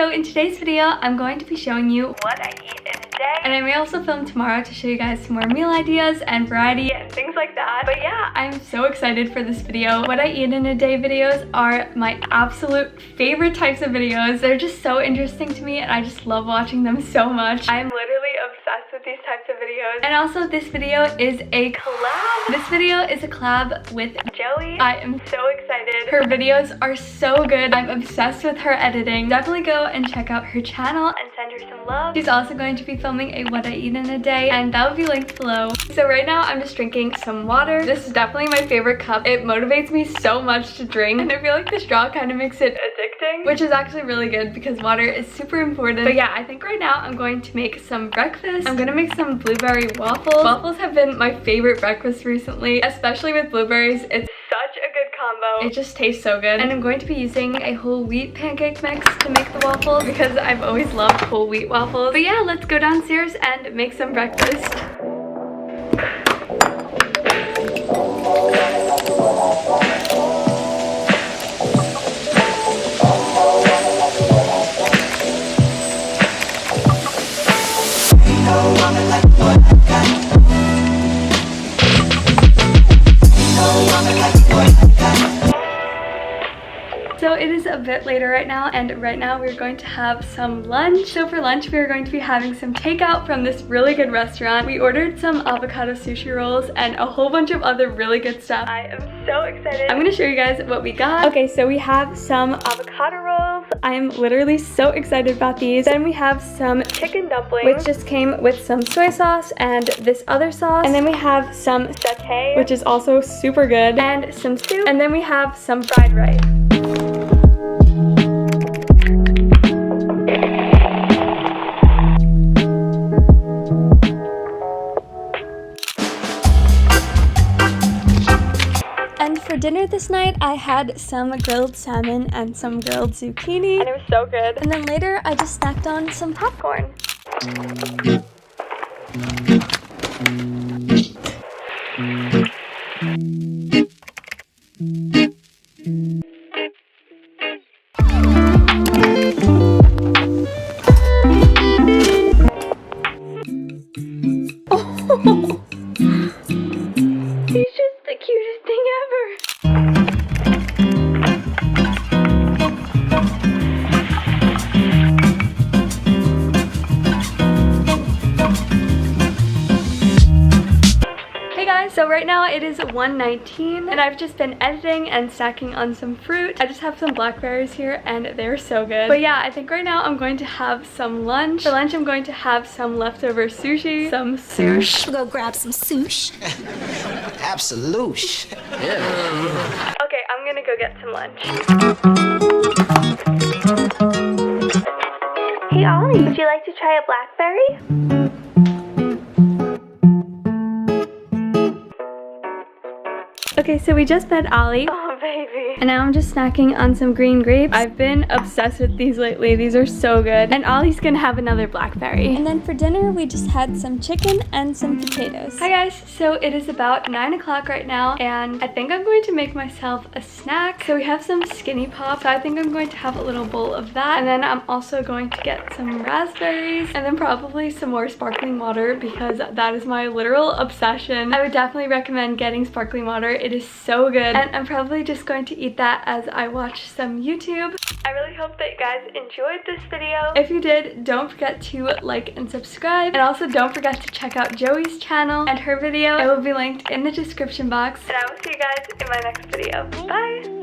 so in today's video, I'm going to be showing you what I eat in a day. And I may also film tomorrow to show you guys some more meal ideas and variety and things like that. But yeah, I'm so excited for this video. What I eat in a day videos are my absolute favorite types of videos. They're just so interesting to me and I just love watching them so much. I'm literally obsessed with these types of videos. And also this video is a collab. This video is a collab with Joey. I am so excited. Her videos are so good. I'm obsessed with her editing. Definitely go and check out her channel and send her some love. She's also going to be filming a what I eat in a day and that will be linked below. So right now I'm just drinking some water. This is definitely my favorite cup. It motivates me so much to drink and I feel like the straw kind of makes it addicting, which is actually really good because water is super important. But yeah, I think right now I'm going to make some breakfast. I'm gonna make some blueberry waffles. Waffles have been my favorite breakfast recently, especially with blueberries. It's such a good combo. It just tastes so good. And I'm going to be using a whole wheat pancake mix to make the waffles because I've always loved whole wheat waffles. But yeah, let's go downstairs and make some breakfast. So it is a bit later right now, and right now we're going to have some lunch. So for lunch, we're going to be having some takeout from this really good restaurant. We ordered some avocado sushi rolls and a whole bunch of other really good stuff. I am so excited. I'm gonna show you guys what we got. Okay, so we have some avocado rolls. I'm literally so excited about these. Then we have some chicken dumplings, which just came with some soy sauce and this other sauce. And then we have some satay, which is also super good, and some soup. And then we have some fried rice. For dinner this night, I had some grilled salmon and some grilled zucchini, and it was so good. And then later, I just snacked on some popcorn. Oh. He's just the cutest thing ever. So right now it is 1:19 and I've just been editing and snacking on some fruit. I just have some blackberries here and they're so good. But yeah, I think right now I'm going to have some lunch. For lunch I'm going to have some leftover sushi, some sush. We'll go grab some sush. Absolute. Yeah. Okay, I'm gonna go get some lunch. Hey Ollie, would you like to try a blackberry? Okay, so we just fed Ollie. Oh, baby. And now I'm just snacking on some green grapes. I've been obsessed with these lately. These are so good. And Ollie's gonna have another blackberry. And then for dinner, we just had some chicken and some potatoes. Hi guys, so it is about 9 o'clock right now, and I think I'm going to make myself a snack. So we have some Skinny Pop, so I think I'm going to have a little bowl of that. And then I'm also going to get some raspberries, and then probably some more sparkling water because that is my literal obsession. I would definitely recommend getting sparkling water. It is so good, and I'm probably just going to eat that as I watch some YouTube. I really hope that you guys enjoyed this video. If you did, don't forget to like and subscribe, and also don't forget to check out Joey's channel and her video. It will be linked in the description box, and I will see you guys in my next video. Bye!